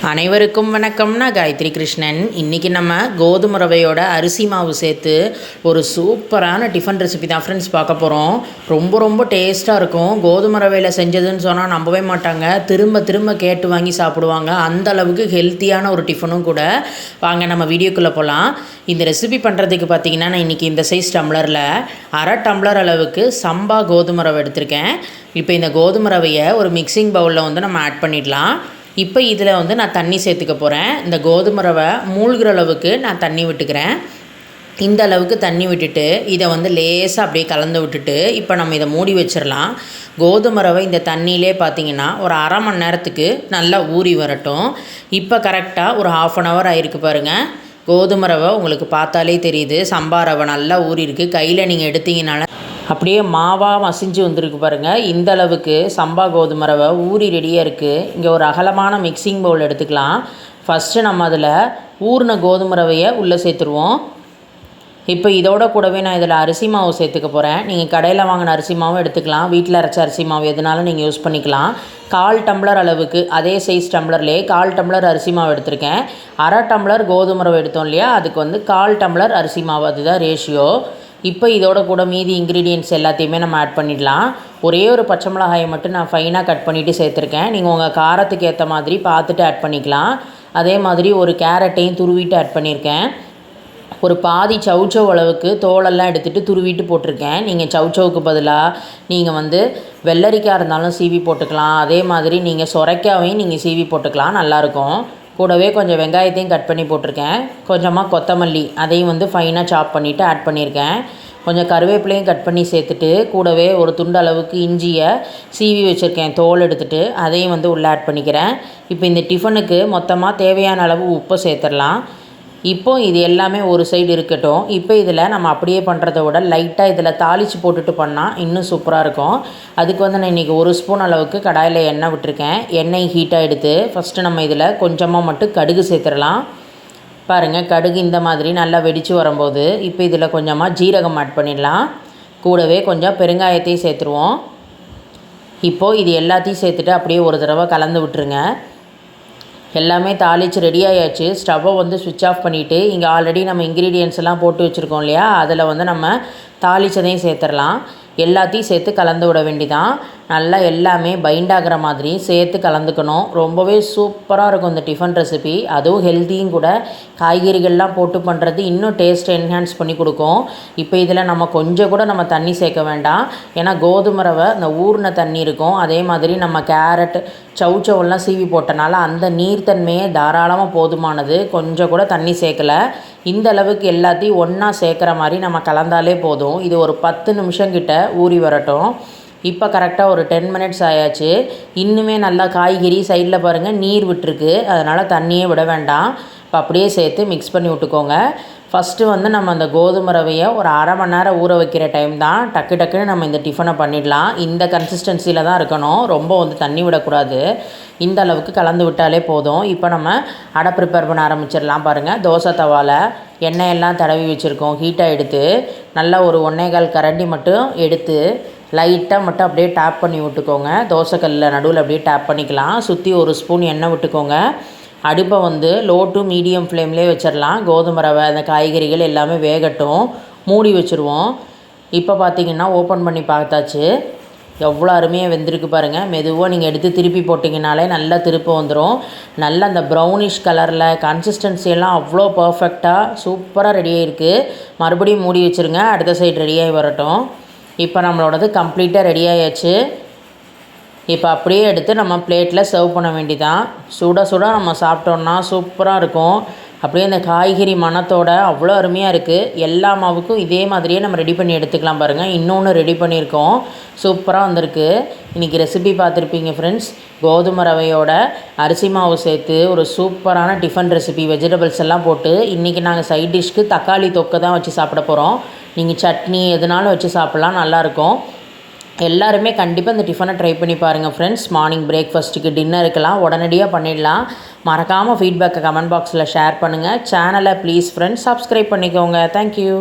அனைவருக்கும் வணக்கம்னா காயத்ரி கிருஷ்ணன். இன்றைக்கி நம்ம கோதுமை ரவையோட அரிசி மாவு சேர்த்து ஒரு சூப்பரான டிஃபன் ரெசிபி தான் ஃப்ரெண்ட்ஸ் பார்க்க போகிறோம். ரொம்ப டேஸ்ட்டாக இருக்கும். கோதுமை ரவையில் செஞ்சதுன்னு சொன்னால் நம்பவே மாட்டாங்க, திரும்ப திரும்ப கேட்டு வாங்கி சாப்பிடுவாங்க. அந்த அளவுக்கு ஹெல்த்தியான ஒரு டிஃபனும் கூட. வாங்க நம்ம வீடியோக்குள்ளே போகலாம். இந்த ரெசிபி பண்ணுறதுக்கு பார்த்திங்கன்னா, நான் இன்றைக்கி இந்த சைஸ் டம்ளரில் அரை டம்ளர் அளவுக்கு சம்பா கோதுமை ரவை எடுத்திருக்கேன். இப்போ இந்த கோதுமை ரவையை ஒரு மிக்சிங் பவுலில் வந்து நம்ம ஆட் பண்ணிடலாம். இப்போ இதில் வந்து நான் தண்ணி சேர்த்துக்க போகிறேன். இந்த கோதுமை ரவை மூழ்கிற அளவுக்கு நான் தண்ணி விட்டுக்கிறேன். இந்த அளவுக்கு தண்ணி விட்டுட்டு இதை வந்து லேசாக அப்படியே கலந்து விட்டுட்டு இப்போ நம்ம இதை மூடி வச்சிடலாம். கோதுமை ரவை இந்த தண்ணியிலே பார்த்திங்கன்னா ஒரு அரை மணி நேரத்துக்கு நல்லா ஊறி வரட்டும். இப்போ கரெக்டாக ஒரு 1/2 hour ஆகிருக்கு பாருங்கள். கோதுமை ரவை உங்களுக்கு பார்த்தாலே தெரியுது, சம்பா ரவை நல்லா ஊறி இருக்குது. கையில் நீங்கள் எடுத்தீங்கனால அப்படியே மாவாக மசிஞ்சு வந்துருக்கு பாருங்கள். இந்த அளவுக்கு சம்பா கோதுமை ரவை ஊறி ரெடியாக இருக்குது. இங்கே ஒரு அகலமான மிக்சிங் பவுல் எடுத்துக்கலாம். ஃபஸ்ட்டு நம்ம அதில் ஊறின கோதுமை ரவையை உள்ளே சேர்த்துருவோம். இப்போ இதோட கூடவே நான் இதில் அரிசி மாவு சேர்த்துக்க போகிறேன். நீங்கள் கடையில் வாங்கின அரிசி மாவும் எடுத்துக்கலாம், வீட்டில் அரைச்ச அரிசி மாவு எதுனாலும் நீங்கள் யூஸ் பண்ணிக்கலாம். 1/4 டம்ளர் அளவுக்கு, அதே சைஸ் டம்ளர்லேயே 1/4 டம்ளர் அரிசி மாவு எடுத்திருக்கேன். அரை டம்ளர் கோதுமை ரவை எடுத்தோம் இல்லையா, அதுக்கு வந்து 1/4 டம்ளர் அரிசி மாவு, அதுதான் ரேஷியோ. இப்போ இதோட கூட மீதி இன்க்ரீடியன்ட்ஸ் எல்லாத்தையுமே நம்ம ஆட் பண்ணிடலாம். ஒரே ஒரு பச்சை மிளகாயை மட்டும் நான் ஃபைனாக கட் பண்ணிவிட்டு சேர்த்துருக்கேன். நீங்கள் உங்கள் காரத்துக்கு ஏற்ற மாதிரி பார்த்துட்டு ஆட் பண்ணிக்கலாம். அதே மாதிரி ஒரு கேரட்டையும் துருவிட்டு ஆட் பண்ணியிருக்கேன். ஒரு பாதி சவுச்சவ் அளவுக்கு தோலெல்லாம் எடுத்துகிட்டு துருவிட்டு போட்டிருக்கேன். நீங்கள் சவுச்சவுக்கு பதிலாக நீங்கள் வந்து வெள்ளரிக்காய் இருந்தாலும் சீவி போட்டுக்கலாம். அதே மாதிரி நீங்கள் சொரைக்காவையும் நீங்கள் சீவி போட்டுக்கலாம், நல்லாயிருக்கும். கூடவே கொஞ்சம் வெங்காயத்தையும் கட் பண்ணி போட்டிருக்கேன். கொஞ்சமாக கொத்தமல்லி அதையும் வந்து ஃபைனாக சாப் பண்ணிவிட்டு ஆட் பண்ணியிருக்கேன். கொஞ்சம் கருவேப்பிலையும் கட் பண்ணி சேர்த்துட்டு கூடவே ஒரு துண்டு அளவுக்கு இஞ்சியை சீவி வச்சுருக்கேன், தோல் எடுத்துகிட்டு அதையும் வந்து உள்ளே ஆட் பண்ணிக்கிறேன். இப்போ இந்த டிஃபனுக்கு மொத்தமாக தேவையான அளவு உப்பை சேர்த்துடலாம். இப்போ இது எல்லாமே ஒரு சைடு இருக்கட்டும். இப்போ இதில் நம்ம அப்படியே பண்ணுறத விட லைட்டாக இதில் தாளித்து போட்டுட்டு பண்ணால் இன்னும் சூப்பராக இருக்கும். அதுக்கு வந்து நான் இன்றைக்கி 1 ஸ்பூன் அளவுக்கு கடாயில் எண்ணெய் விட்டுருக்கேன். எண்ணெய் ஹீட்டாக எடுத்து ஃபஸ்ட்டு நம்ம இதில் கொஞ்சமாக மட்டும் கடுகு சேர்த்துடலாம். பாருங்கள், கடுகு இந்த மாதிரி நல்லா வெடித்து வரும்போது இப்போ இதில் கொஞ்சமாக ஜீரகம் ஆட் பண்ணிடலாம். கூடவே கொஞ்சம் பெருங்காயத்தையும் சேர்த்துருவோம். இப்போது இது எல்லாத்தையும் சேர்த்துட்டு அப்படியே ஒரு தடவை கலந்து விட்டுருங்க. எல்லாமே தாளித்து ரெடி ஆகியாச்சு. ஸ்டவ்வை வந்து ஸ்விட்ச் ஆஃப் பண்ணிவிட்டு இங்கே ஆல்ரெடி நம்ம இன்க்ரீடியன்ட்ஸ் எல்லாம் போட்டு வச்சுருக்கோம் இல்லையா, அதில் வந்து நம்ம தாளித்ததையும் சேர்த்துடலாம். எல்லாத்தையும் சேர்த்து கலந்து விட வேண்டிதான். நல்லா எல்லாமே பைண்ட் ஆகிற மாதிரி சேர்த்து கலந்துக்கணும். ரொம்பவே சூப்பராக இருக்கும் இந்த டிஃபன் ரெசிபி. அதுவும் ஹெல்த்தியும் கூட. காய்கறிகள்லாம் போட்டு பண்ணுறது இன்னும் டேஸ்ட்டை என்ஹான்ஸ் பண்ணி கொடுக்கும். இப்போ இதில் நம்ம கொஞ்சம் கூட நம்ம தண்ணி சேர்க்க வேண்டாம். ஏன்னா கோதுமை ரவை இந்த ஊறின தண்ணி இருக்கும். அதே மாதிரி நம்ம கேரட் சவுச்சவெல்லாம் சீவி போட்டனால அந்த நீர்த்தன்மையே தாராளமாக போதுமானது. கொஞ்சம் கூட தண்ணி சேர்க்கலை. இந்த அளவுக்கு எல்லாத்தையும் ஒன்றா சேர்க்குற மாதிரி நம்ம கலந்தாலே போதும். இது ஒரு 10 நிமிஷம் கிட்ட ஊறி வரட்டும். இப்போ கரெக்டாக ஒரு 10 மினிட்ஸ் ஆயாச்சு. இன்னுமே நல்லா காய்கறி சைடில் பாருங்கள் நீர் விட்டுருக்கு, அதனால் தண்ணியே விட வேண்டாம். இப்போ அப்படியே சேர்த்து மிக்ஸ் பண்ணி விட்டுக்கோங்க. ஃபஸ்ட்டு வந்து நம்ம அந்த கோதுமை ரவையை ஒரு அரை மணி நேரம் ஊற வைக்கிற டைம் தான். டக்குன்னு நம்ம இந்த டிஃபனை பண்ணிடலாம். இந்த கன்சிஸ்டன்சியில் தான் இருக்கணும், ரொம்ப வந்து தண்ணி விடக்கூடாது. இந்த அளவுக்கு கலந்து விட்டாலே போதும். இப்போ நம்ம அடை ப்ரிப்பேர் பண்ண ஆரம்பிச்சிடலாம். பாருங்கள், தோசை தவாவில் எண்ணெயெல்லாம் தடவி வச்சுருக்கோம். ஹீட்டாக எடுத்து நல்லா ஒரு 1.25 கரண்டி மட்டும் எடுத்து லைட்டாக மட்டும் அப்படியே டேப் பண்ணி விட்டுக்கோங்க. தோசைக்கல்லில் நடுவில் அப்படியே டேப் பண்ணிக்கலாம். சுற்றி 1 ஸ்பூன் எண்ணெய் விட்டுக்கோங்க. அடுப்பை வந்து லோ டு மீடியம் ஃப்ளேம்லேயே வச்சிடலாம். கோதுமை ரவை அந்த காய்கறிகள் எல்லாமே வேகட்டும். மூடி வச்சுருவோம். இப்போ பார்த்திங்கன்னா ஓப்பன் பண்ணி பார்த்தாச்சு. எவ்வளோ அருமையாக வெந்திருக்கு பாருங்கள். மெதுவாக நீங்கள் எடுத்து திருப்பி போட்டிங்கனாலே நல்லா திருப்ப வந்துடும். நல்லா அந்த ப்ரௌனிஷ் கலரில் கன்சிஸ்டன்சியெல்லாம் அவ்வளோ பர்ஃபெக்டாக சூப்பராக ரெடியாக இருக்குது. மறுபடியும் மூடி வச்சுருங்க, அடுத்த சைடு ரெடியாகி வரட்டும். இப்போ நம்மளோடது கம்ப்ளீட்டாக ரெடி ஆகியாச்சு. இப்போ அப்படியே எடுத்து நம்ம பிளேட்டில் சர்வ் பண்ண வேண்டிதான். சுட சுட நம்ம சாப்பிட்டோன்னா சூப்பராக இருக்கும். அப்படியே இந்த காய்கறி மணத்தோடு அவ்வளோ அருமையாக இருக்குது. எல்லா மாவுக்கும் இதே மாதிரியே நம்ம ரெடி பண்ணி எடுத்துக்கலாம். பாருங்கள், இன்னொன்று ரெடி பண்ணியிருக்கோம், சூப்பராக வந்திருக்கு. இன்றைக்கி ரெசிபி பார்த்துருப்பீங்க ஃப்ரெண்ட்ஸ். கோதுமை ரவையோட அரிசி மாவு சேர்த்து ஒரு சூப்பரான டிஃபன் ரெசிபி, வெஜிடபிள்ஸ் எல்லாம் போட்டு. இன்றைக்கி நாங்கள் சைட் டிஷ்க்கு தக்காளி தொக்கை தான் வச்சு சாப்பிட போகிறோம். நீங்கள் சட்னி எதுனாலும் வச்சு சாப்பிட்லாம், நல்லாயிருக்கும். எல்லாருமே கண்டிப்பாக இந்த டிஃபனை ட்ரை பண்ணி பாருங்கள் ஃப்ரெண்ட்ஸ். மார்னிங் பிரேக்ஃபாஸ்ட்டுக்கு, டின்னருக்கெல்லாம் உடனடியாக பண்ணிடலாம். மறக்காமல் ஃபீட்பேக்கை கமெண்ட் பாக்ஸில் ஷேர் பண்ணுங்கள். சேனலை ப்ளீஸ் ஃப்ரெண்ட்ஸ் சப்ஸ்கிரைப் பண்ணிக்கோங்க. தேங்க்யூ.